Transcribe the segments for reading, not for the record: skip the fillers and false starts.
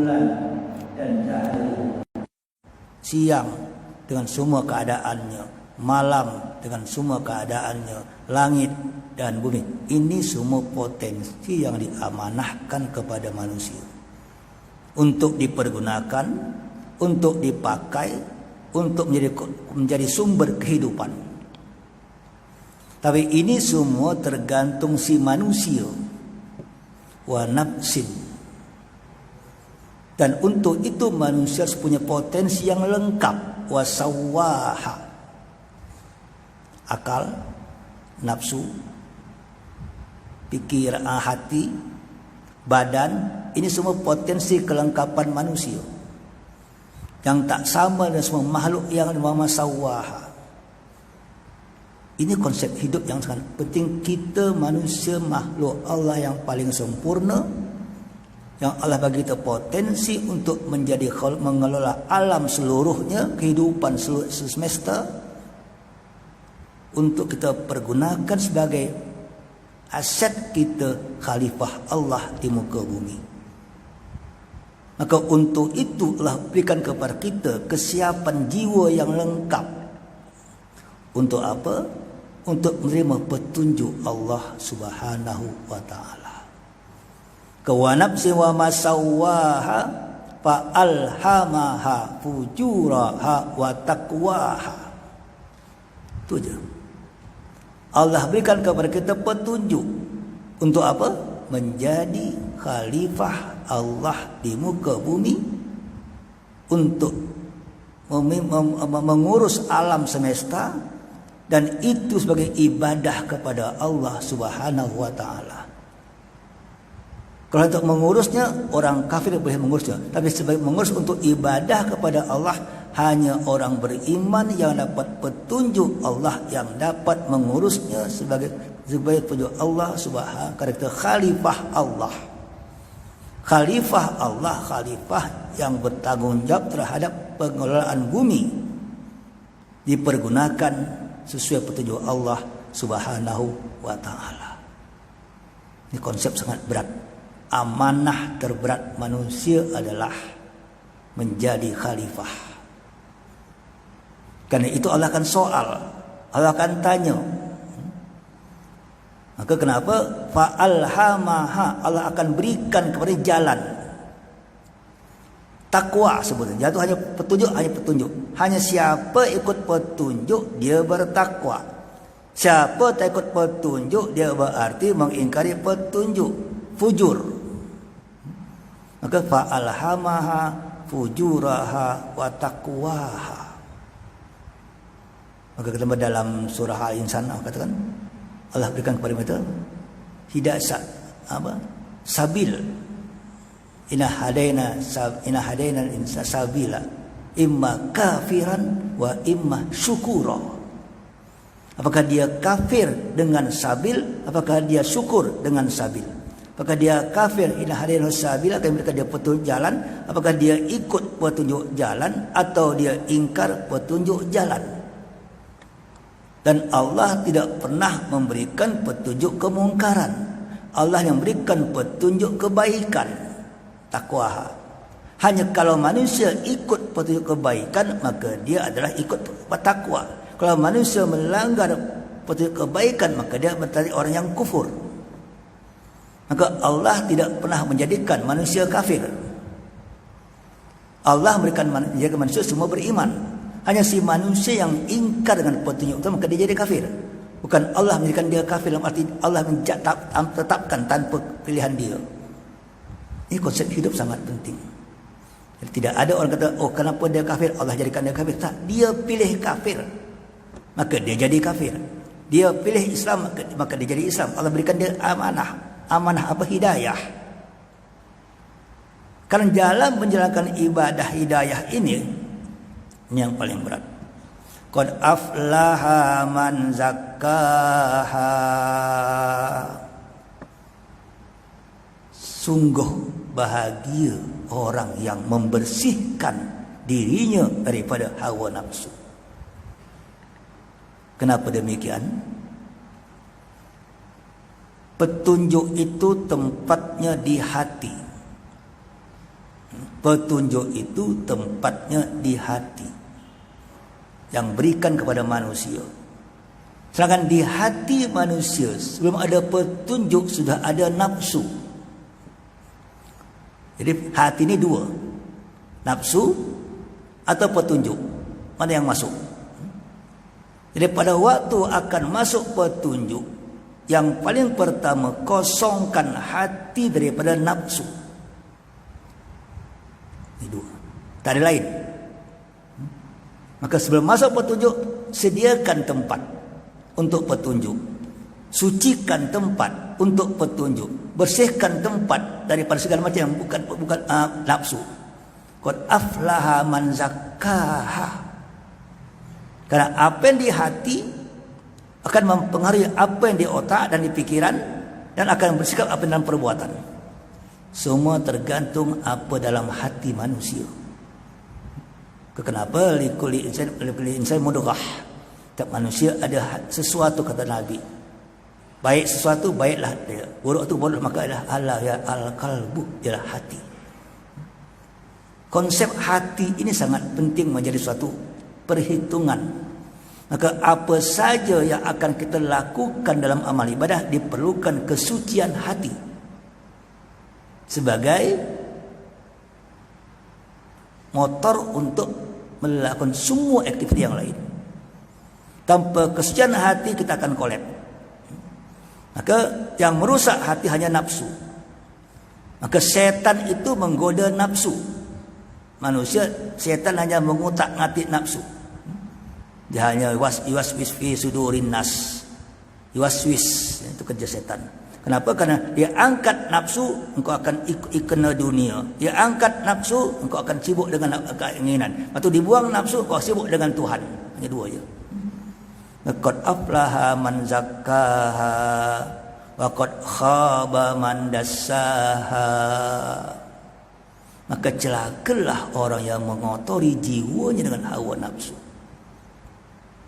bulan dan cahaya. Siang dengan semua keadaannya, malam dengan semua keadaannya, langit dan bumi. Ini semua potensi yang diamanahkan kepada manusia untuk dipergunakan, untuk dipakai, untuk menjadi sumber kehidupan. Tapi ini semua tergantung si manusia. Wa nafsin. Dan untuk itu manusia punya potensi yang lengkap. Wa sawwaha. Akal, nafsu, pikiran, hati, badan. Ini semua potensi kelengkapan manusia yang tak sama dengan semua makhluk yang nama sawwaha. Ini konsep hidup yang sangat penting. Kita manusia makhluk Allah yang paling sempurna, yang Allah bagi kita potensi untuk menjadi mengelola alam seluruhnya, kehidupan seluruh semesta, untuk kita pergunakan sebagai aset kita, khalifah Allah di muka bumi. Maka untuk itu Allah berikan kepada kita kesiapan jiwa yang lengkap. Untuk apa? Untuk menerima petunjuk Allah Subhanahu wa taala. Wa nafsi wa ma sawwaha fa alhamaha fujuraha wa taqwaha. Itu je. Allah berikan kepada kita petunjuk untuk apa? Menjadi khalifah Allah di muka bumi, untuk mengurus alam semesta, dan itu sebagai ibadah kepada Allah Subhanahu wa taala. Kalau untuk mengurusnya, orang kafir boleh mengurusnya, tapi sebagai mengurus untuk ibadah kepada Allah, hanya orang beriman yang dapat petunjuk Allah yang dapat mengurusnya sebagai petunjuk Allah Subhanahu karakter khalifah Allah. Khalifah Allah, khalifah yang bertanggung jawab terhadap pengelolaan bumi, dipergunakan sesuai petunjuk Allah Subhanahu wa taala. Ini konsep sangat berat. Amanah terberat manusia adalah menjadi khalifah. Karena itu Allah akan soal, Allah akan tanya. Maka kenapa? Fa'alhamaha, Allah akan berikan kepada jalan. Takwa sebutnya. Jatuh hanya petunjuk, hanya petunjuk. Hanya siapa ikut petunjuk, dia bertakwa. Siapa tak ikut petunjuk, dia berarti mengingkari petunjuk. Fujur. Maka fa'alhamaha fujuraha wa taqwaha. Maka kita dalam surah Al-Insan katakan, Allah berikan kepada mereka hidayah apa? Sabil. Inna hadaina insa sabila imma kafiran wa imma syukura. Apakah dia kafir dengan sabil, apakah dia syukur dengan sabil? Apakah dia kafir inna hadaina sabila, akan mereka dia petunjuk jalan, apakah dia ikut petunjuk jalan atau dia ingkar petunjuk jalan? Dan Allah tidak pernah memberikan petunjuk kemungkaran. Allah yang berikan petunjuk kebaikan. Takwa. Hanya kalau manusia ikut petunjuk kebaikan, maka dia adalah ikut takwa. Kalau manusia melanggar petunjuk kebaikan, maka dia menjadi orang yang kufur. Maka Allah tidak pernah menjadikan manusia kafir. Allah memberikan manusia semua beriman. Hanya si manusia yang ingkar dengan petunjuk itu, maka dia jadi kafir. Bukan Allah menjadikan dia kafir dalam arti Allah menetapkan tanpa pilihan dia. Ini konsep hidup sangat penting. Jadi tidak ada orang kata, oh kenapa dia kafir, Allah jadikan dia kafir. Tak, dia pilih kafir, maka dia jadi kafir. Dia pilih Islam, maka dia jadi Islam. Allah berikan dia amanah. Amanah apa? Hidayah. Karena dalam menjalankan ibadah hidayah ini yang paling berat. Qad aflaha man zakkaha. Sungguh bahagia orang yang membersihkan dirinya daripada hawa nafsu. Kenapa demikian? Petunjuk itu tempatnya di hati. Petunjuk itu tempatnya di hati, yang berikan kepada manusia. Sedangkan di hati manusia sebelum ada petunjuk sudah ada nafsu. Jadi hati ini dua, nafsu atau petunjuk, mana yang masuk. Jadi pada waktu akan masuk petunjuk, yang paling pertama kosongkan hati daripada nafsu. Ini dua, tak ada lain. Maka sebelum masuk petunjuk, sediakan tempat untuk petunjuk, sucikan tempat untuk petunjuk, bersihkan tempat daripada segala macam yang bukan nafsu. Qad aflaha man zakkaha. Karena apa yang di hati akan mempengaruhi apa yang di otak dan di pikiran, dan akan bersikap apa dalam perbuatan. Semua tergantung apa dalam hati manusia. Kenapa likulli insan mudghah? Setiap manusia ada sesuatu, kata Nabi. Baik sesuatu, baiklah dia. Buruk tu buruk, maka adalah Allah ya al-qalbu, ialah hati. Konsep hati ini sangat penting menjadi suatu perhitungan. Maka apa saja yang akan kita lakukan dalam amal ibadah diperlukan kesucian hati sebagai motor untuk melakukan semua aktiviti yang lain. Tanpa kesucian hati kita akan kolap. Maka yang merusak hati hanya nafsu. Maka setan itu menggoda nafsu. Manusia, setan hanya mengutak-ngatik nafsu. Dia hanya yuwaswis fi sudurin nas. Yuwaswis, itu kerja setan. Kenapa? Karena dia angkat nafsu, engkau akan ikena dunia. Dia angkat nafsu, engkau akan sibuk dengan keinginan. Lepas tu dibuang nafsu, engkau sibuk dengan Tuhan. Hanya dua je. Qad aflaha man zakkaha wa qad khaba man dassaha. Maka celakalah orang yang mengotori jiwanya dengan hawa nafsu.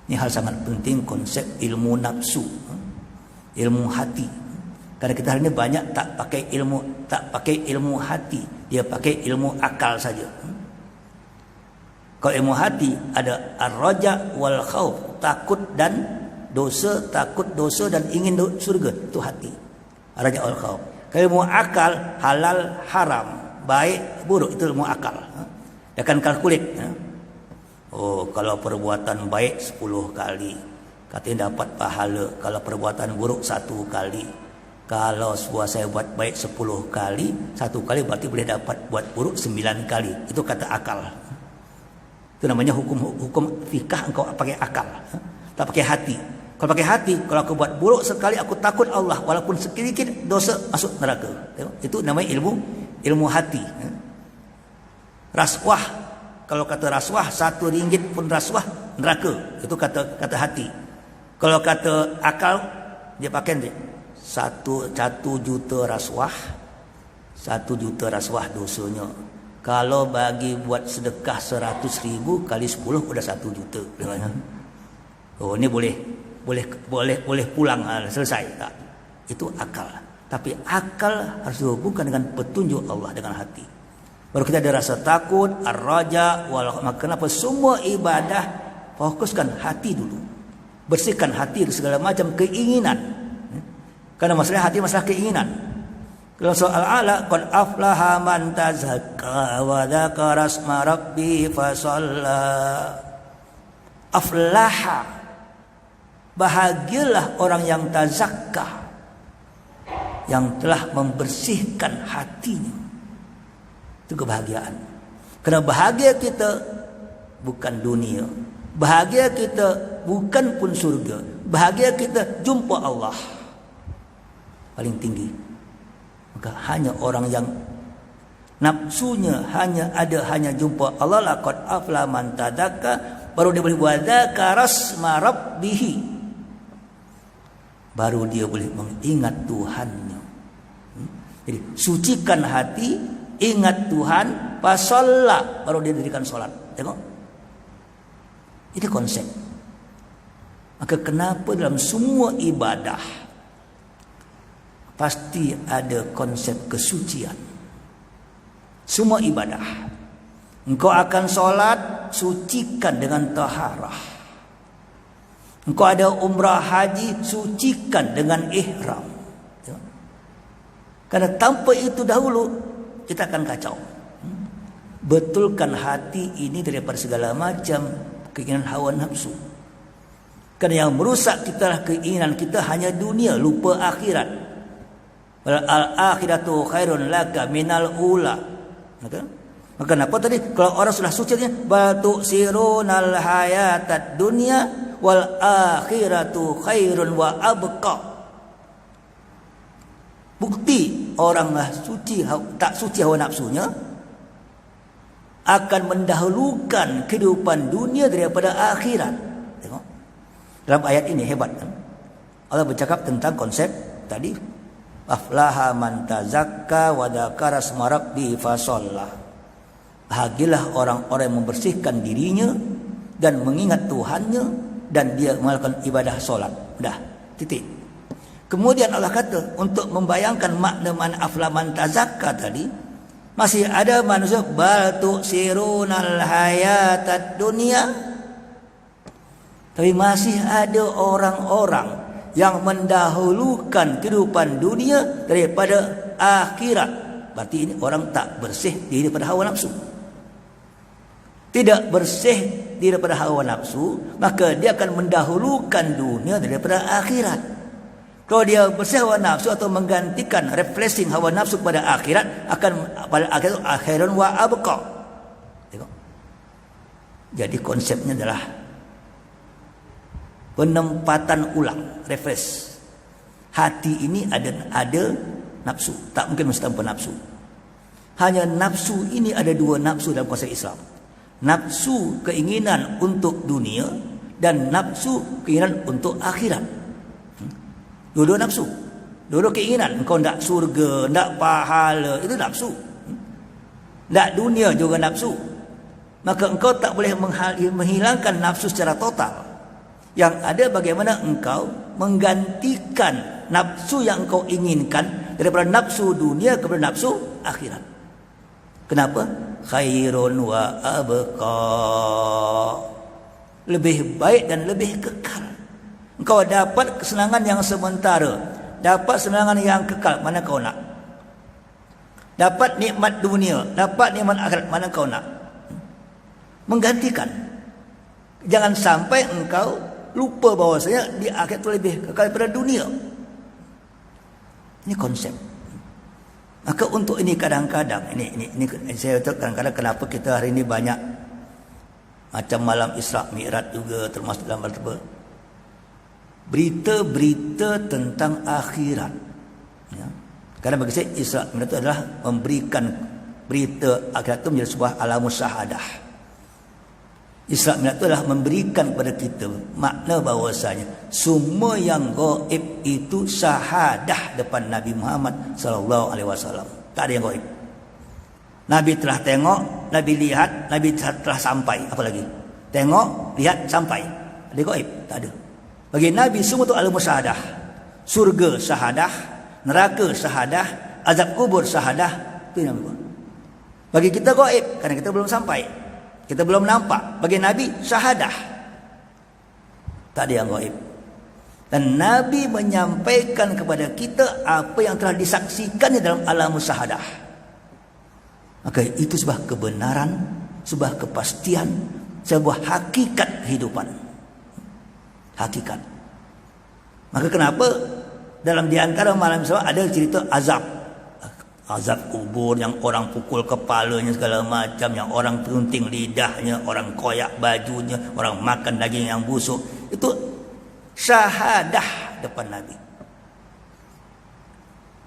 Ini hal sangat penting, konsep ilmu nafsu, ilmu hati. Karena kita hari ini banyak tak pakai ilmu hati, dia pakai ilmu akal saja. Kalau ilmu hati ada ar-raja wal khauf, takut dan dosa dan ingin surga, itu hati. Ar-raja wal khauf. Kalau ilmu akal, halal haram, baik buruk, itu ilmu akal. Dia akan kalkulit. Oh, kalau perbuatan baik 10 kali, katanya dapat pahala. Kalau perbuatan buruk 1 kali. Kalau saya buat baik 10 kali, 1 kali berarti boleh dapat buat buruk 9 kali. Itu kata akal. Itu namanya hukum fikah, engkau pakai akal, tak pakai hati. Kalau pakai hati, kalau aku buat buruk sekali, aku takut Allah, walaupun sedikit dosa masuk neraka. Itu namanya ilmu hati. Raswah, kalau kata raswah, 1 ringgit pun raswah, neraka. Itu kata hati. Kalau kata akal, dia pakai 1 juta raswah, 1 juta raswah dosanya. Kalau bagi buat sedekah 100.000 kali 10 udah 1 juta. Oh, ini boleh pulang, selesai. Tak. Itu akal. Tapi akal harus dihubungkan dengan petunjuk Allah, dengan hati. Baru kita ada rasa takut, ar-raja wal khauf. Kenapa semua ibadah fokuskan hati dulu. Bersihkan hati dari segala macam keinginan. Karena masalah hati masalah keinginan. Kalau soal ala, qad aflaha man tazakka wa dzakara asma rabbi fa shalla. Aflaha, bahagialah orang yang tazakka, yang telah membersihkan hatinya. Itu kebahagiaan. Karena bahagia kita bukan dunia, bahagia kita bukan pun surga, bahagia kita jumpa Allah paling tinggi. Maka hanya orang yang nafsunya hanya jumpa Allah, laqad afla man tadzakka, baru dia boleh wadzakara asma rabbih, baru dia boleh mengingat Tuhannya. Jadi sucikan hati, ingat Tuhan, fasalla, baru dia dirikan solat. Tengok, ini konsep. Maka kenapa dalam semua ibadah pasti ada konsep kesucian. Semua ibadah. Engkau akan solat, sucikan dengan taharah. Engkau ada umrah haji, sucikan dengan ihram. Karena tanpa itu dahulu, kita akan kacau. Betulkan hati ini daripada segala macam keinginan hawa nafsu. Karena yang merusak kita lah keinginan kita hanya dunia, lupa akhirat. Al-akhiratu khairun laka minal ula. Maka apa tadi? Kalau orang sudah suci, batu sirunal hayatad dunya wal akhiratu khairun wa abqa. Bukti orang suci, tak suci hawa nafsunya akan mendahulukan kehidupan dunia daripada akhirat. Tengok. Dalam ayat ini hebat kan? Allah bercakap tentang konsep tadi, aflaha man tazakka wa dzakara asma rabbi fasalla. Bahagialah orang-orang yang membersihkan dirinya dan mengingat Tuhannya dan dia melakukan ibadah solat. Dah, titik. Kemudian Allah kata untuk membayangkan makna man afla man tazakka tadi, masih ada manusia bal tu'sirunal hayatad dunya. Tapi masih ada orang-orang yang mendahulukan kehidupan dunia daripada akhirat. Berarti ini orang tak bersih daripada hawa nafsu. Tidak bersih daripada hawa nafsu, maka dia akan mendahulukan dunia daripada akhirat. Kalau dia bersih hawa nafsu atau menggantikan replacing hawa nafsu pada akhirat, akan pada akhirat akhirun wa abqa. Tengok. Jadi konsepnya adalah penempatan ulang, refresh. Hati ini ada nafsu, tak mungkin mesti tanpa nafsu. Hanya nafsu ini ada dua nafsu dalam konsep Islam. Nafsu keinginan untuk dunia dan nafsu keinginan untuk akhirat. Dua-dua nafsu, dua-dua keinginan. Engkau nak surga, nak pahala, itu nafsu. Nak dunia juga nafsu. Maka engkau tak boleh menghilangkan nafsu secara total. Yang ada bagaimana engkau menggantikan nafsu yang engkau inginkan daripada nafsu dunia kepada nafsu akhirat. Kenapa? Khairun wa abqa. Lebih baik dan lebih kekal. Engkau dapat kesenangan yang sementara, dapat kesenangan yang kekal, mana kau nak? Dapat nikmat dunia, dapat nikmat akhirat, mana kau nak? Menggantikan. Jangan sampai engkau lupa bahawasanya di akhirat itu lebih kekal daripada dunia. Ini konsep. Maka untuk ini kadang-kadang ini saya tahu kadang-kadang kenapa kita hari ini banyak macam malam Isra Mi'raj juga termasuk dalam berita-berita tentang akhirat. Ya. Karena bagi saya Isra Mi'raj itu adalah memberikan berita akhirat itu menjadi sebuah alamus syahadah. Isra Mi'raj itu adalah memberikan kepada kita makna bahawasanya semua yang gaib itu syahadah depan Nabi Muhammad sallallahu alaihi wasallam. Tak ada yang gaib. Nabi telah tengok, Nabi lihat, Nabi telah sampai. Apa lagi? Tengok, lihat, sampai. Ada gaib? Tak ada. Bagi Nabi semua itu alamus syahadah. Surga syahadah, neraka syahadah, azab kubur syahadah. Itu yang Nabi. Bagi kita gaib kerana kita belum sampai. Kita belum nampak. Bagi Nabi syahadah. Tak ada yang gaib. Dan Nabi menyampaikan kepada kita apa yang telah disaksikannya dalam alamus syahadah. Maka itu sebuah kebenaran, sebuah kepastian, sebuah hakikat kehidupan. Hakikat. Maka kenapa dalam di antara malam Isra ada cerita azab kubur yang orang pukul kepalanya segala macam, yang orang tunting lidahnya, orang koyak bajunya, orang makan daging yang busuk. Itu syahadah depan Nabi.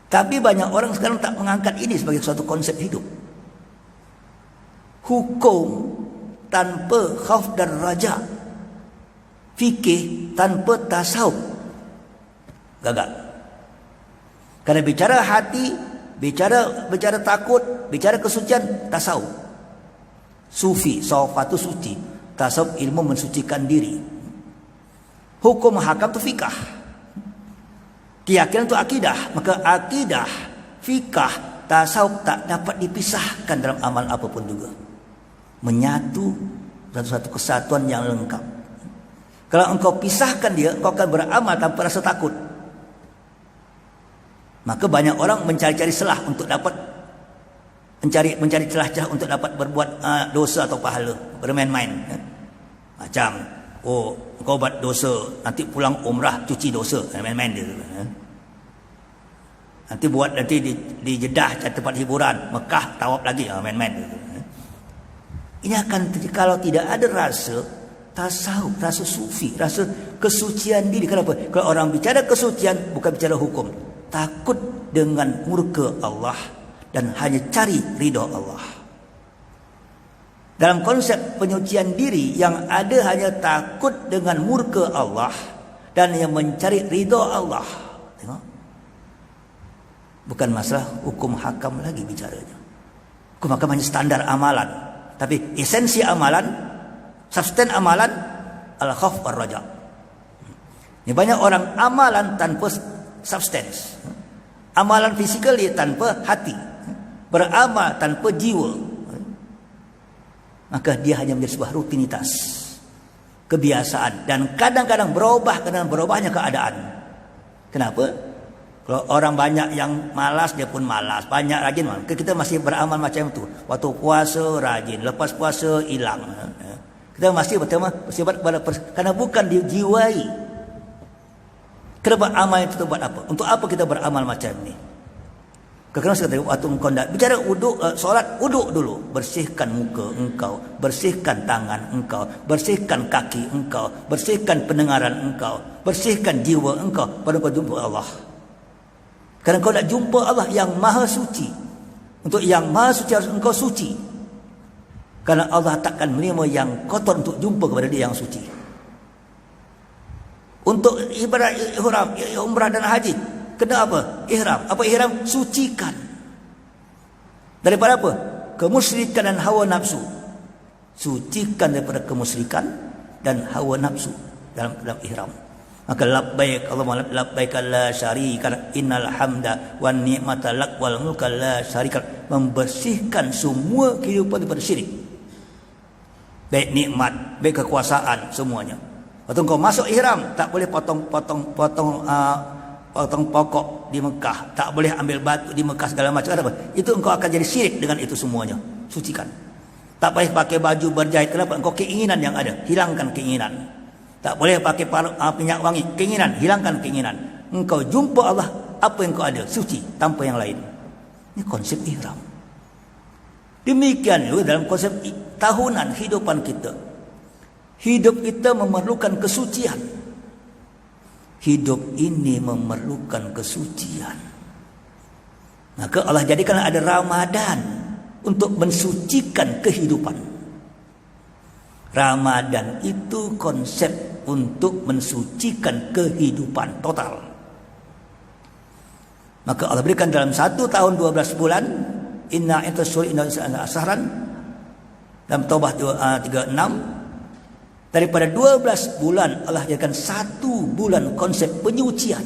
Tapi banyak orang sekarang tak mengangkat ini sebagai suatu konsep hidup. Hukum tanpa khauf dan raja, fikih tanpa tasawuf, gagal. Karena bicara hati, bicara takut, bicara kesucian, tasawuf. Sufi, sawfatu suci. Tasawuf ilmu mensucikan diri. Hukum hakam itu fikah. Keyakinan itu akidah. Maka akidah, fikah, tasawuf tak dapat dipisahkan dalam amal apapun juga. Menyatu satu kesatuan yang lengkap. Kalau engkau pisahkan dia, engkau akan beramal tanpa rasa takut. Maka banyak orang mencari-cari celah untuk dapat mencari celah-celah untuk dapat berbuat dosa atau pahala, bermain-main. Macam engkau buat dosa, nanti pulang umrah cuci dosa, main-main dia. Nanti di Jeddah cari tempat hiburan, Mekah tawaf lagi, main-main dia. Ini akan kalau tidak ada rasa tasawuf, rasa sufi, rasa kesucian diri. Kenapa? Kalau orang bicara kesucian bukan bicara hukum, takut dengan murka Allah dan hanya cari ridha Allah. Dalam konsep penyucian diri yang ada hanya takut dengan murka Allah dan yang mencari ridha Allah. Tengok. Bukan masalah hukum hakam lagi bicaranya. Hukum hakam hanya standar amalan, tapi esensi amalan, substan amalan, al-khauf war-raja. Ini banyak orang amalan tanpa substance. Amalan fisikal dia tanpa hati. Beramal tanpa jiwa. Maka dia hanya menjadi sebuah rutinitas, kebiasaan, dan kadang-kadang berubah karena berubahnya keadaan. Kenapa? Kalau orang banyak yang malas, dia pun malas. Banyak rajin, kita masih beramal macam itu. Waktu puasa rajin, lepas puasa hilang. Kita masih bersifat kepada karena bukan dijiwai. Kenapa amal itu buat apa? Untuk apa kita beramal macam ni? Kerana saya kata waktu engkau nak bicara solat, uduk dulu, bersihkan muka engkau, bersihkan tangan engkau, bersihkan kaki engkau, bersihkan pendengaran engkau, bersihkan jiwa engkau pada kau jumpa Allah. Kerana kau nak jumpa Allah yang maha suci. Untuk yang maha suci harus engkau suci. Kerana Allah takkan menerima yang kotor untuk jumpa kepada dia yang suci. Untuk ibarat ihram, umrah dan haji, kena apa? Ihram. Apa ihram? Sucikan. Daripada apa? Kemusyrikan dan hawa nafsu. Sucikan daripada kemusyrikan dan hawa nafsu dalam ihram. Maka labbaik Allahumma labbaik la syarika innal hamda wan ni'mata lak wal mulka la syarika, membersihkan semua kehidupan daripada syirik. Baik nikmat, baik kekuasaan, semuanya. Waktu kau masuk ihram, tak boleh potong pokok di Mekah, tak boleh ambil batu di Mekah segala macam. Apa? Itu engkau akan jadi syirik dengan itu semuanya. Sucikan. Tak boleh pakai baju berjahit. Kenapa? Engkau keinginan yang ada, hilangkan keinginan. Tak boleh pakai minyak wangi, keinginan, hilangkan keinginan. Engkau jumpa Allah, apa yang kau ada, suci, tanpa yang lain. Ini konsep ihram. Demikian juga dalam konsep tahunan hidupan kita. Hidup kita memerlukan kesucian. Hidup ini memerlukan kesucian. Maka Allah jadikan ada Ramadan untuk mensucikan kehidupan. Ramadan itu konsep untuk mensucikan kehidupan total. Maka Allah berikan dalam 1 tahun 12 bulan, inna intasuri inna asharan, dalam Taubah 36, daripada 12 bulan Allah jadikan 1 bulan konsep penyucian.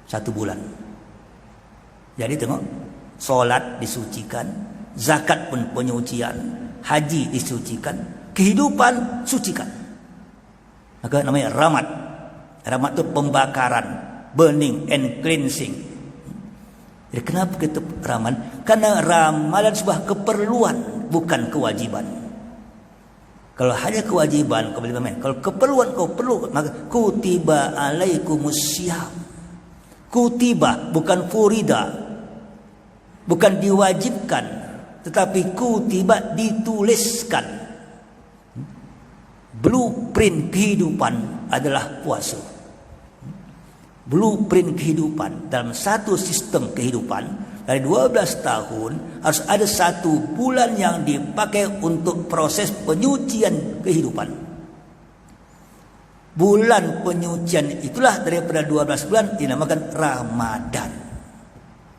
1 bulan. Jadi tengok, solat disucikan, zakat pun penyucian, haji disucikan, kehidupan sucikan. Maka namanya Ramad. Ramad itu pembakaran, burning and cleansing. Jadi kenapa kita Ramadan? Karena Ramadan sebuah keperluan, bukan kewajiban. Kalau hanya kewajiban kau boleh bermain. Kalau keperluan kau perlu, maka kutiba alaikumussyam. Kutiba bukan furida, bukan diwajibkan, tetapi kutiba dituliskan. Blueprint kehidupan adalah puasa. Blueprint kehidupan dalam satu sistem kehidupan. Dari 12 tahun harus ada 1 bulan yang dipakai untuk proses penyucian kehidupan. Bulan penyucian itulah daripada 12 bulan dinamakan Ramadan.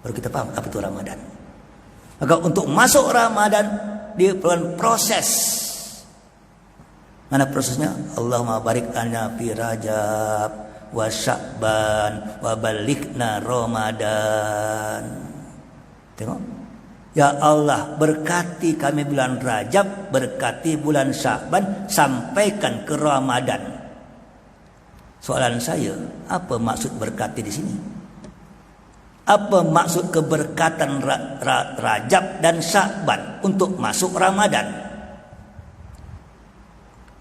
Baru kita paham apa itu Ramadan. Maka untuk masuk Ramadan dia perlu proses. Mana prosesnya? Allahumma barik lana fi Rajab wa Sya'ban wa balighna Ramadan. Tengok. Ya Allah, berkati kami bulan Rajab, berkati bulan Sya'ban, sampaikan ke Ramadan. Soalan saya, apa maksud berkati di sini? Apa maksud keberkatan Rajab dan Sya'ban untuk masuk Ramadan?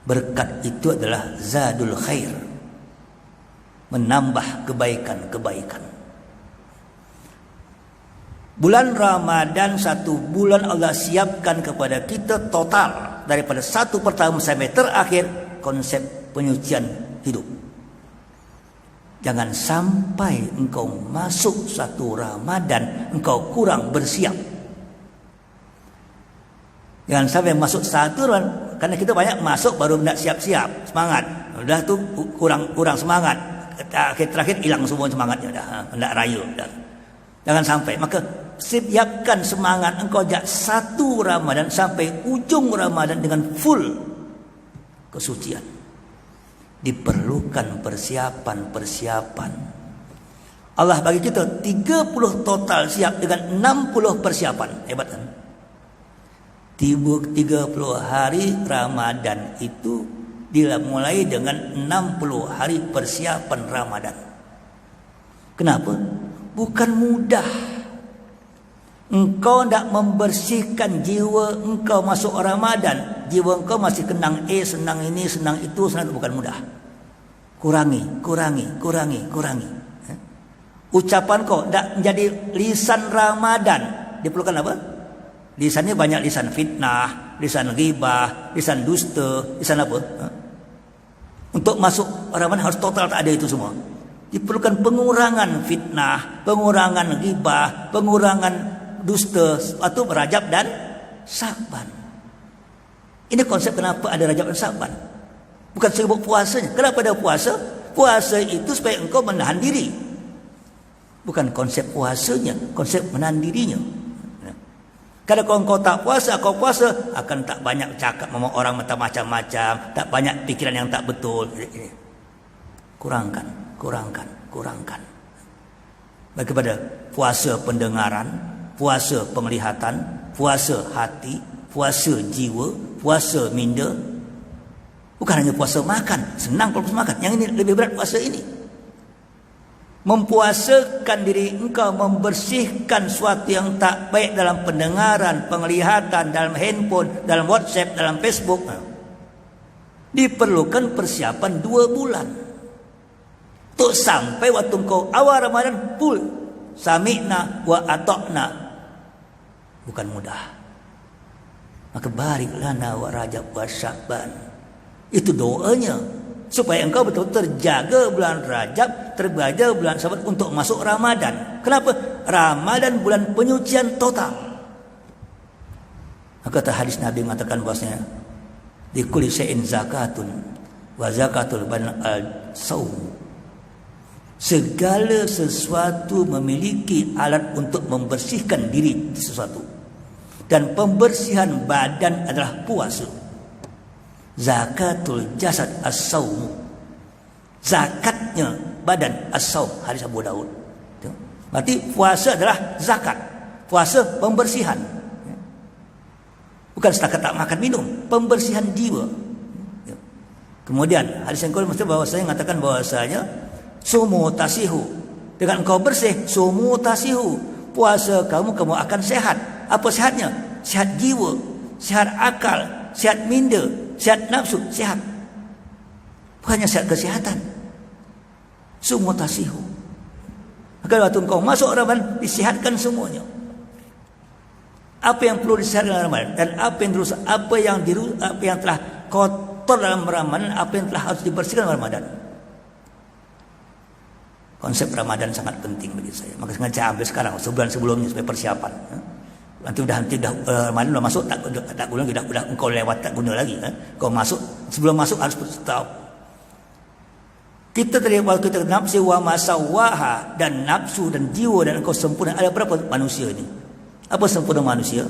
Berkat itu adalah zadul khair, menambah kebaikan-kebaikan. Bulan Ramadan, satu bulan Allah siapkan kepada kita total, daripada satu pertama sampai terakhir, konsep penyucian hidup. Jangan sampai engkau masuk satu Ramadan engkau kurang bersiap. Jangan sampai masuk satu Ramadan, karena kita banyak masuk baru nak siap-siap, semangat. Udah tu kurang semangat. Terakhir hilang semua semangatnya dah. Nak raya dah. Jangan sampai. Maka siapkan semangat engkau jak satu Ramadan sampai ujung Ramadan dengan full kesucian. Diperlukan persiapan. Allah bagi kita 30 total siap dengan 60 persiapan. Hebat kan? 30 hari Ramadan itu dimulai dengan 60 hari persiapan Ramadan. Kenapa? Bukan mudah. Engkau nak membersihkan jiwa engkau masuk Ramadan. Jiwa engkau masih kenang senang ini, senang itu, senang itu, bukan mudah. Kurangi. Ucapan kau nak menjadi lisan Ramadan. Diperlukan apa? Lisannya banyak, lisan fitnah, lisan ghibah, lisan dusta, lisan apa? Untuk masuk Ramadan harus total tak ada itu semua. Diperlukan pengurangan fitnah, pengurangan ghibah, pengurangan dusta atau Rajab dan Sya'ban. Ini konsep kenapa ada Rajab dan Sya'ban. Bukan sibuk puasanya. Kenapa ada puasa? Puasa itu supaya engkau menahan diri. Bukan konsep puasanya, konsep menahan dirinya. Kalau engkau tak puasa, kau puasa akan tak banyak cakap sama orang macam-macam, tak banyak pikiran yang tak betul. Kurangkan. Bagaimana puasa pendengaran, puasa penglihatan, puasa hati, puasa jiwa, puasa minda. Bukan hanya puasa makan, senang kalau puasa makan. Yang ini lebih berat puasa ini. Mempuasakan diri engkau, membersihkan sesuatu yang tak baik dalam pendengaran, penglihatan, dalam handphone, dalam WhatsApp, dalam Facebook. Diperlukan persiapan 2 bulan. Untuk sampai waktu engkau awal Ramadan full. Sami'na wa ata'na. Bukan mudah. Maka barik lana wa Rajab wa Sya'ban. Itu doanya. Supaya engkau betul terjaga bulan Rajab, terjaga bulan Sya'ban untuk masuk Ramadan. Kenapa? Ramadan bulan penyucian total. Maka hadis Nabi mengatakan bahwasanya di kulli syai'in zakatun wa zakatul badan al-saum. Segala sesuatu memiliki alat untuk membersihkan diri sesuatu. Dan pembersihan badan adalah puasa. Zakatul jasad as-saum. Zakatnya badan as-saum. Hadis Abu Daud. Berarti puasa adalah zakat. Puasa pembersihan. Bukan setakat tak makan minum, pembersihan jiwa. Kemudian hadis yang kedua mesti bahwasanya mengatakan bahwasanya sumu tasihu. Dengan engkau bersih, sumu tasihu. Puasa kamu akan sehat. Apa sehatnya? Sehat jiwa, sehat akal, sehat minda, sehat nafsu, sehat. Bukannya sehat kesehatan. Sumu tasihu. Maka waktu engkau masuk Ramadan, disihatkan semuanya. Apa yang perlu disihatkan dalam Ramadan dan apa yang telah kotor dalam Ramadan, apa yang telah harus dibersihkan dalam Ramadan. Konsep Ramadan sangat penting bagi saya. Maka sengaja ambil sekarang, sebulan sebelumnya supaya persiapan. Nanti dah Ramadan dah masuk tak guna, dah engkau lewat tak guna lagi. Kau masuk, sebelum masuk harus tahu. Kita tadi waktu kita nafsu wa masawaha, dan nafsu dan jiwa dan engkau sempurna. Ada berapa manusia ini? Apa sempurna manusia?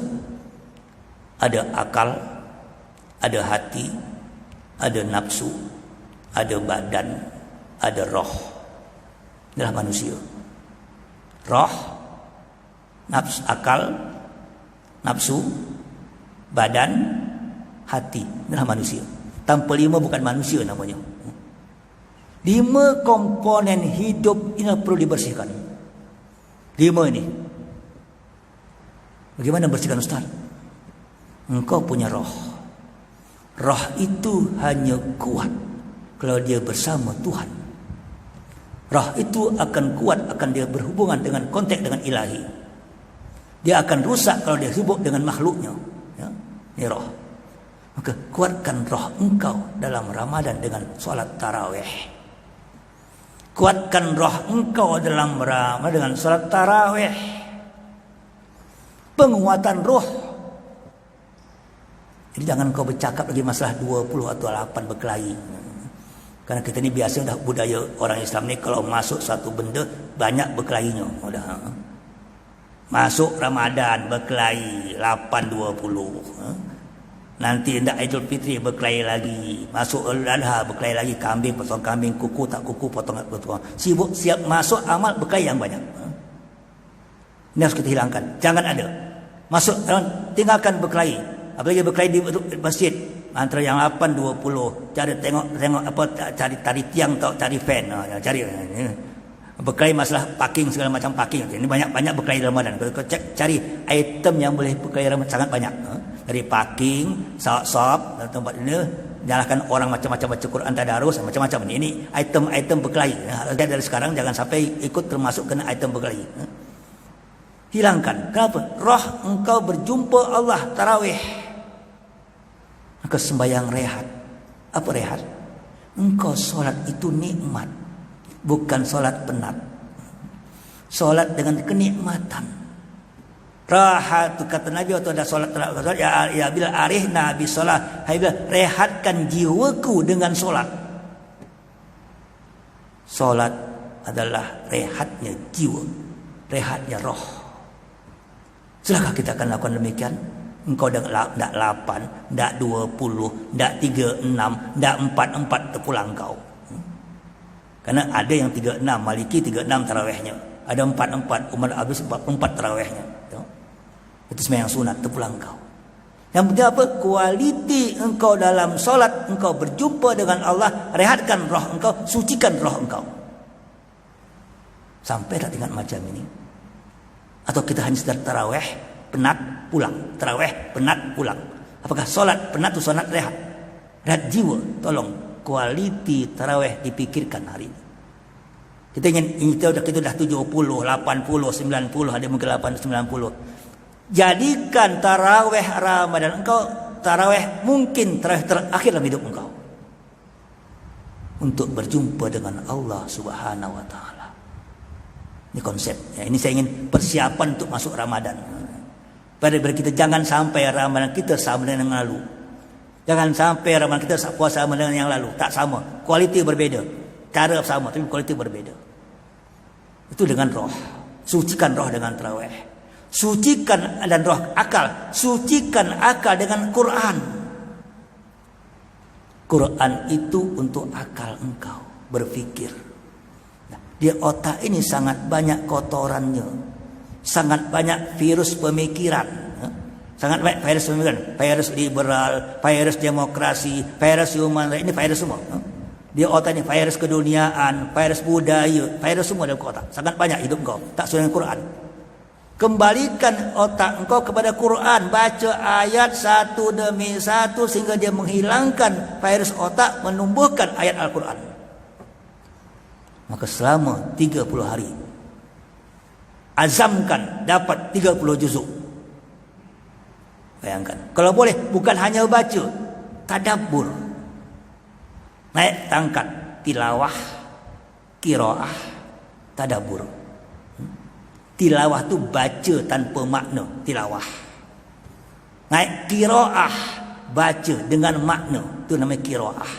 Ada akal, ada hati, ada nafsu, ada badan, ada roh. Adalah manusia. Roh, Nafsu, akal, nafsu, badan, hati. Inilah manusia. Tanpa 5 bukan manusia namanya. 5 komponen hidup ini perlu dibersihkan. 5 ini. Bagaimana bersihkan Ustaz? Engkau punya roh. Roh itu hanya kuat kalau dia bersama Tuhan. Roh itu akan kuat akan dia berhubungan dengan konteks dengan ilahi. Dia akan rusak kalau dia sibuk dengan makhluknya. Ya, ini roh. Maka kuatkan roh engkau dalam Ramadan dengan solat tarawih. Kuatkan roh engkau dalam Ramadan dengan solat tarawih. Penguatan roh. Jadi jangan kau bercakap lagi masalah 20 atau 8 berkelahi. Karena kita ni biasa dah budaya orang Islam ni kalau masuk satu benda banyak berkelahinya. Masuk Ramadan berkelahi 8-20. Nanti hendak Idul Fitri berkelahi lagi. Masuk Al-Adha berkelahi lagi. Kambing potong kambing, kuku tak kuku potong tak potong. Sibuk siap masuk amal berkelahi yang banyak. Ini harus kita hilangkan. Jangan ada. Masuk tinggalkan berkelahi. Apalagi berkelahi di masjid. Antara yang 8-20. Cari tengok apa, cari tari tiang atau cari fan. Cari berkelahi masalah parking, segala macam parking. Ini banyak berkelahi dalam Ramadan. Kalau cek cari item yang boleh berkelahi Ramadan sangat banyak. Dari parking, shop dan tempat ini, nyalahkan orang macam-macam baca Quran tadarus, macam-macam. Ini item-item berkelahi. Dari sekarang jangan sampai ikut termasuk kena item berkelahi. Hilangkan. Kenapa? Roh engkau berjumpa Allah tarawih. Maka sembahyang rehat. Apa rehat? Engkau solat itu nikmat, bukan solat penat. Solat dengan kenikmatan. Rahat kata Nabi waktu ada solat ya bila arihna bi solat, hai bila rehatkan jiwaku dengan solat. Solat adalah rehatnya jiwa, rehatnya roh. Silakan kita akan lakukan demikian. Engkau dah 8, dah 20, dah 36, dah 44 terpulang kau. Karena ada yang 36 Maliki 36 tarawihnya, ada 44 Umar habis 44 tarawihnya. Itu sembahyang sunat terpulang kau. Yang penting apa? Kualiti engkau dalam solat, engkau berjumpa dengan Allah, rehatkan roh engkau, sucikan roh engkau. Sampai tak tingkat macam ini. Atau kita hanya sedar tarawih, penat, pulang. Tarawih, penat, pulang. Apakah solat penat itu solat rehat? Rehat jiwa. Tolong, kualiti tarawih dipikirkan hari ini. Kita dah 70, 80, 90, ada mungkin 80, 90. Jadikan tarawih Ramadan engkau tarawih mungkin tarawih terakhir dalam hidup engkau untuk berjumpa dengan Allah Subhanahu wa taala. Ini konsep. Ya, ini saya ingin persiapan untuk masuk Ramadan. Pada kita jangan sampai Ramadan kita sama dengan yang lalu. Jangan sampai Ramadan kita puasa sama dengan yang lalu. Tak sama. Kualiti berbeza. Cara sama tapi kualiti berbeda. Itu dengan roh. Sucikan roh dengan tarawih. Sucikan dan roh akal. Sucikan akal dengan Quran. Quran itu untuk akal engkau berfikir. Di otak ini sangat banyak kotorannya. Sangat banyak virus pemikiran. Sangat banyak virus pemikiran. Virus liberal, virus demokrasi, virus human rights. Ini virus semua. Di otak ini virus keduniaan, virus budaya, virus semua dalam otak. Sangat banyak hidup engkau. Tak sesuai dengan Quran. Kembalikan otak engkau kepada Quran. Baca ayat satu demi satu sehingga dia menghilangkan virus otak, menumbuhkan ayat Al-Quran. Maka selama 30 hari azamkan dapat 30 juzuk. Bayangkan. Kalau boleh bukan hanya baca, tadabbur. Naik tangkat tilawah, qiraah, tadabbur. Tilawah tu baca tanpa makna, tilawah. Naik qiraah, baca dengan makna, tu namanya qiraah.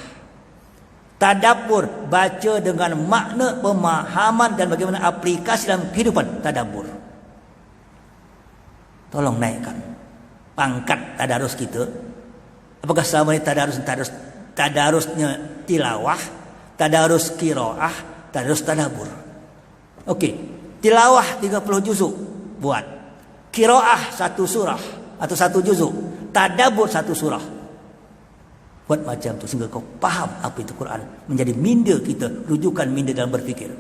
Tadabbur, baca dengan makna, pemahaman dan bagaimana aplikasi dalam kehidupan, tadabbur. Tolong naikkan pangkat tadarus kita. Apakah selama ini tadarusnya tilawah, tadarus qiraah, tadarus tadabbur? Okey. Tilawah 30 juzuk buat. qiraah satu surah atau satu juzuk, tadabbur satu surah. Buat macam tu sehingga kau faham apa itu Quran, menjadi minda kita, rujukan minda dalam berfikir.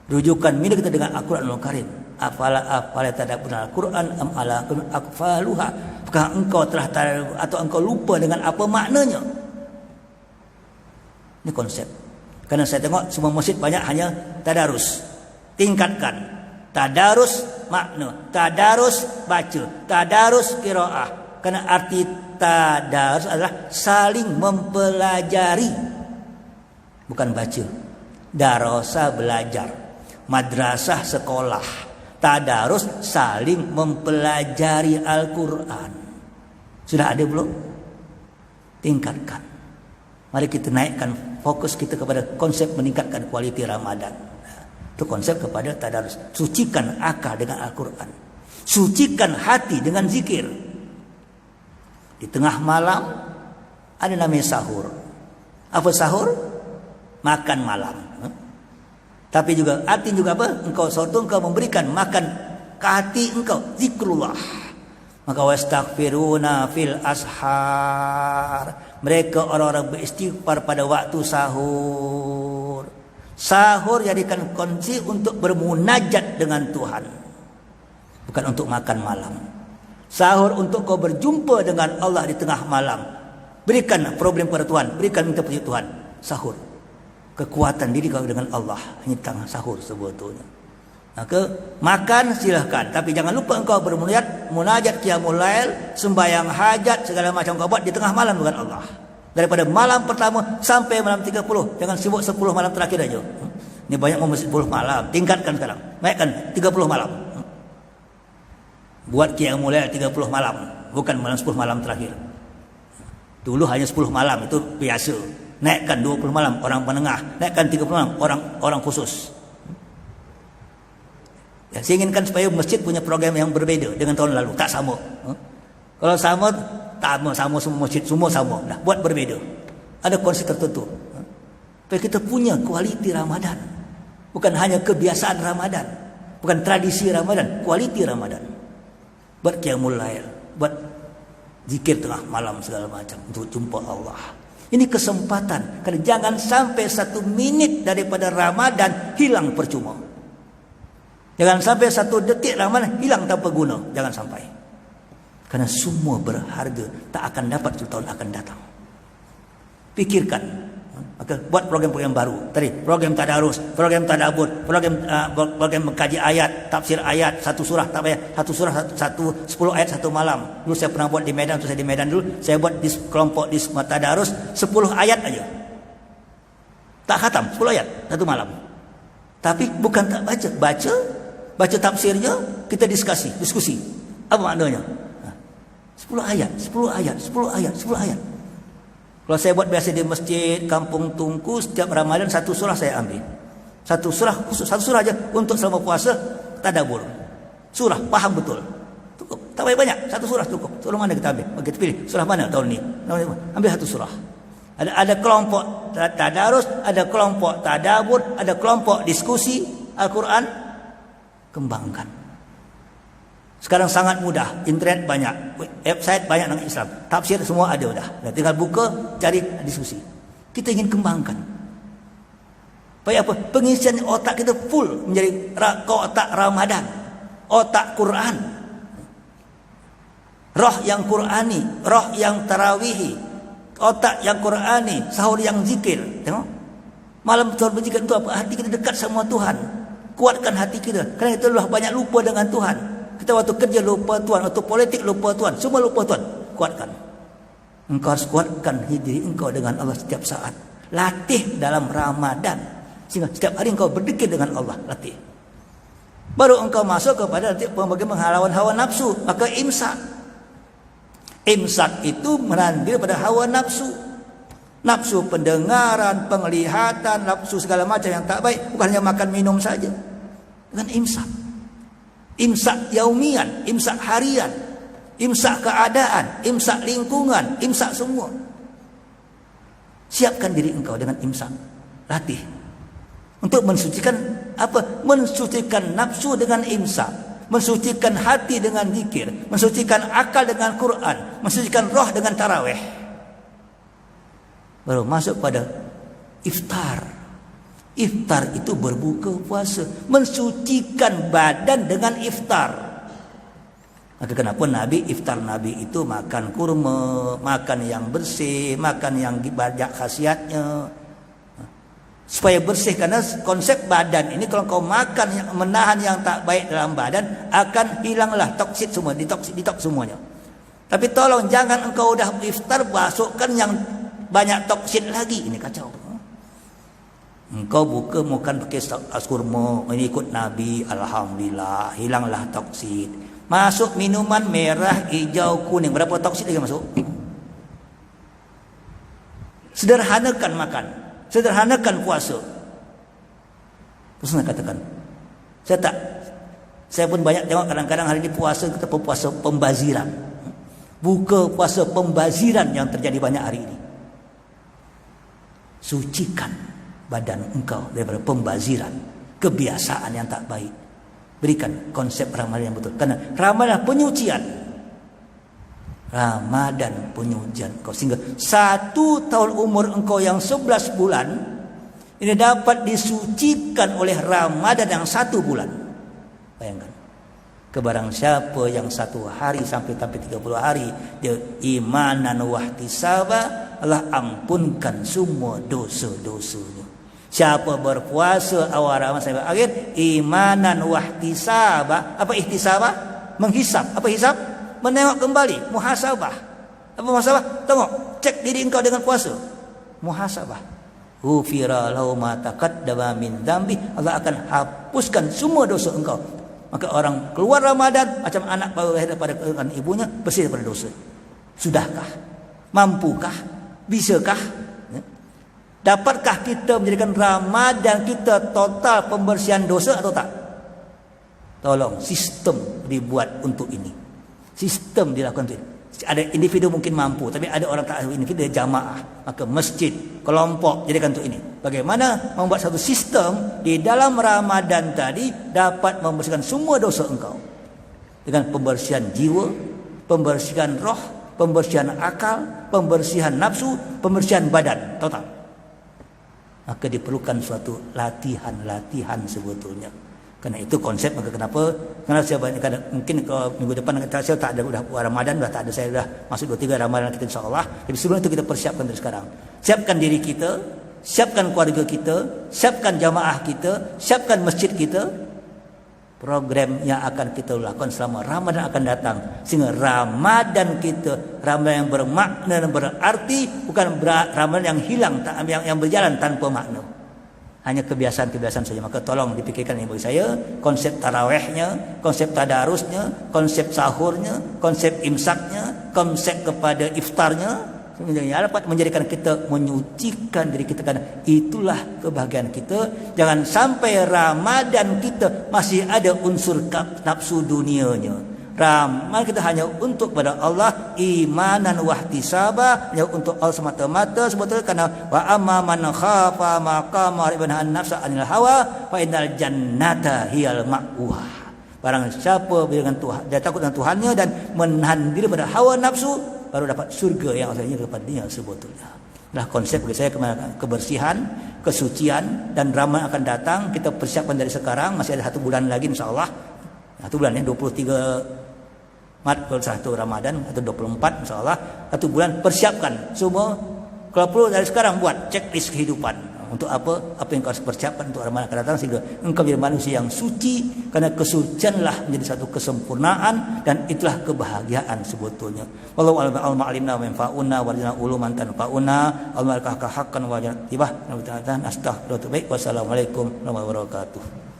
Rujukan minda kita dengan Al-Quranul Karim. Afala tadabburul Al-Quran am ala aqfaluha. Apakah engkau telah atau engkau lupa dengan apa maknanya? Ini konsep. Karena saya tengok semua masjid banyak hanya tadarus. Tingkatkan. Tadarus makna, tadarus baca, tadarus qiraah. Karena arti tadarus adalah saling mempelajari. Bukan baca. Darasa belajar. Madrasah sekolah. Tadarus saling mempelajari Al-Quran. Sudah ada belum? Tingkatkan. Mari kita naikkan fokus kita kepada konsep meningkatkan kualiti Ramadan. Itu konsep kepada tadarus. Sucikan akal dengan Al-Quran. Sucikan hati dengan zikir. Di tengah malam ada namanya sahur. Apa sahur? Makan malam. Tapi juga arti juga apa? Engkau sahur itu engkau memberikan makan ke hati engkau zikrullah. Maka wastaghfiruna fil ashar. Mereka orang-orang beristighfar pada waktu sahur. Sahur jadikan kunci untuk bermunajat dengan Tuhan. Bukan untuk makan malam. Sahur untuk kau berjumpa dengan Allah di tengah malam. Berikan problem pada Tuhan. Berikan minta puji Tuhan. Sahur. Kekuatan diri kau dengan Allah. Hanya tengah sahur sebetulnya. Maka makan silahkan. Tapi jangan lupa engkau bermunajat qiyamul lail, sembahyang hajat, segala macam kau buat di tengah malam dengan Allah. Daripada malam pertama sampai malam 30. Jangan sibuk 10 malam terakhir aja. Ini banyak mau 10 malam. Tingkatkan sekarang. Naikkan 30 malam. Buat qiyamul lail 30 malam. Bukan malam 10 malam terakhir. Dulu hanya 10 malam. Itu biasa. Naikkan 20 malam orang menengah. Naikkan 30 malam orang khusus. Ya, saya inginkan supaya masjid punya program yang berbeza dengan tahun lalu. Tak sama. Kalau sama semua masjid. Semua sama. Nah, buat berbeza. Ada konsep tertentu. Supaya kita punya kualiti Ramadan. Bukan hanya kebiasaan Ramadan. Bukan tradisi Ramadan. Kualiti Ramadan. Buat qiyamul lail. Buat zikir tengah malam segala macam. Untuk jumpa Allah. Ini kesempatan. Karena jangan sampai 1 minit daripada Ramadan hilang percuma. Jangan sampai 1 detik Ramadan hilang tanpa guna. Jangan sampai. Karena semua berharga. Tak akan dapat 1 tahun akan datang. Pikirkan. Maka buat program-program baru. Tadi program tadarus, program tadabbur, program mengkaji ayat, tafsir ayat, satu surah tak payah, satu surah 10 ayat satu malam. Dulu saya pernah buat di Medan, saya di Medan dulu, saya buat di kelompok di tadarus 10 ayat aja. Tak khatam 10 ayat satu malam. Tapi bukan tak baca tafsirnya, kita diskusi. Apa maknanya? 10 ayat. Kalau saya buat biasa di masjid, kampung Tungku, setiap Ramadan 1 surah saya ambil. 1 surah khusus, 1 surah aja untuk selama puasa tadabbur. Surah, paham betul. Cukup, tak banyak, 1 surah cukup. Surah mana kita ambil? Kita pilih, surah mana tahun ni? Ambil 1 surah. Ada kelompok tadarus, ada kelompok tadabbur, ada kelompok diskusi Al-Quran. Kembangkan. Sekarang sangat mudah, internet banyak, website banyak dengan Islam, tafsir semua ada dah. Tinggal buka, cari diskusi. Kita ingin kembangkan. Supaya apa? Pengisian otak kita full menjadi otak Ramadan, otak Quran. Roh yang Qurani, roh yang tarawihi, otak yang Qurani, sahur yang zikir. Tengok. Malam betul berzikir itu apa? Hati kita dekat sama Tuhan. Kuatkan hati kita. Kerana kita telah banyak lupa dengan Tuhan. Kita waktu kerja lupa Tuhan, waktu politik lupa Tuhan, semua lupa Tuhan. Kuatkan. Engkau harus kuatkan diri engkau dengan Allah setiap saat. Latih dalam Ramadan. Sehingga setiap hari engkau berdekit dengan Allah. Latih. Baru engkau masuk kepada nanti bagaimana menghalau hawa nafsu. Maka imsak. Imsak itu menandai pada hawa nafsu. Nafsu pendengaran, penglihatan, nafsu segala macam yang tak baik. Bukan hanya makan minum saja. Dengan imsak. Imsak yaumian, imsak harian, imsak keadaan, imsak lingkungan, imsak semua. Siapkan diri engkau dengan imsak. Latih. Untuk mensucikan apa? Mensucikan nafsu dengan imsak. mensucikan hati dengan zikir, mensucikan akal dengan Quran, mensucikan roh dengan tarawih. Baru masuk pada iftar. Iftar itu berbuka puasa, mensucikan badan dengan iftar. Maka kenapa iftar Nabi itu makan kurma, makan yang bersih, makan yang banyak khasiatnya. Supaya bersih, karena konsep badan ini kalau kau makan yang menahan yang tak baik dalam badan, akan hilanglah toksit semua, detoks semuanya. Tapi tolong jangan engkau udah iftar masukkan yang banyak toksit lagi, ini kacau. Engkau buka makan pakai kurma, mengikut Nabi, alhamdulillah hilanglah toksit. Masuk minuman merah, hijau, kuning, berapa toksit lagi masuk? Sederhanakan makan, sederhanakan puasa. Terus nak katakan, saya pun banyak tengok kadang-kadang hari ini puasa kita puasa pembaziran. Buka puasa pembaziran yang terjadi banyak hari ini. Sucikan badan engkau daripada pembaziran, kebiasaan yang tak baik. Berikan konsep Ramadan yang betul. Karena Ramadan penyucian. Ramadan penyucian engkau. Sehingga 1 tahun umur engkau yang 11 bulan ini dapat disucikan oleh Ramadan yang 1 bulan. Bayangkan. Kebarang siapa yang 1 hari sampai 30 hari dia imanan wahtisaba, Allah ampunkan semua dosa-dosanya. Siapa berpuasa awal Ramadan sampai akhir imanan wahtisaba. Apa ihtisaba? Menghisap. Apa hisap? Menengok kembali, muhasabah. Apa muhasabah? Tengok, cek diri engkau dengan puasa. Muhasabah. Ghufira lahu ma taqaddama min dzambi. Allah akan hapuskan semua dosa engkau. Maka orang keluar Ramadan macam anak baru lahir daripada kandungan ibunya, bersih daripada dosa. Sudahkah? Mampukah? Bisakah? Dapatkah kita menjadikan Ramadan kita total pembersihan dosa atau tak? Tolong, sistem dibuat untuk ini. Sistem dilakukan untuk ini. Ada individu mungkin mampu, tapi ada orang tak individu, dia jamaah. Maka masjid, kelompok jadikan untuk ini. Bagaimana membuat satu sistem di dalam Ramadan tadi dapat membersihkan semua dosa engkau. Dengan pembersihan jiwa, pembersihan roh, pembersihan akal, pembersihan nafsu, pembersihan badan total. Maka diperlukan suatu latihan sebetulnya. Karena itu konsep. Maka kenapa saya banyak mungkin kalau minggu depan saya tak ada udah Ramadan, dah tak ada, saya dah masuk 23 Ramadan kita insyaallah. Jadi sebelum itu kita persiapkan dari sekarang. Siapkan diri kita, siapkan keluarga kita, siapkan jamaah kita, siapkan masjid kita. Program yang akan kita lakukan selama Ramadan akan datang. Sehingga Ramadan kita, Ramadan yang bermakna dan berarti, bukan Ramadan yang hilang, yang berjalan tanpa makna. Hanya kebiasaan-kebiasaan saja. Maka tolong dipikirkan ini bagi saya, konsep tarawihnya, konsep tadarusnya, konsep sahurnya, konsep imsaknya, konsep kepada iftarnya, dapat menjadikan kita menyucikan diri kita, karena itulah kebahagiaan kita. Jangan sampai Ramadan kita masih ada unsur nafsu dunianya. Ramadan kita hanya untuk pada Allah, imanan wahtisaba, hanya untuk Allah semata-mata sebetulnya. Karena wa amma man khafa maqama rabbih nafsa anil hawa fa innal jannata hiyal ma'wa. Barang siapa dengan Tuhan, dia takut dengan Tuhannya dan menahan diri pada hawa nafsu, baru dapat surga yang asalnya kepada dia sebetulnya. Nah, konsep bagi saya kebersihan, kesucian, dan Ramadan akan datang. Kita persiapkan dari sekarang, masih ada 1 bulan lagi insyaallah. 1 bulan 23 Maret 1 Ramadan atau 24 insyaallah. 1 bulan persiapkan semua. Kalau perlu dari sekarang buat checklist kehidupan. Untuk apa yang kau harus persiapkan untuk Ramadan akan datang, sehingga engkau menjadi manusia yang suci. Karena kesucianlah menjadi satu kesempurnaan, dan itulah kebahagiaan sebetulnya. Wallahu a'lam alimna wa yanfa'una wa rajana uluman tanfa'una al-malaka haqqan wa janatibah. Wassalamualaikum warahmatullahi wabarakatuh.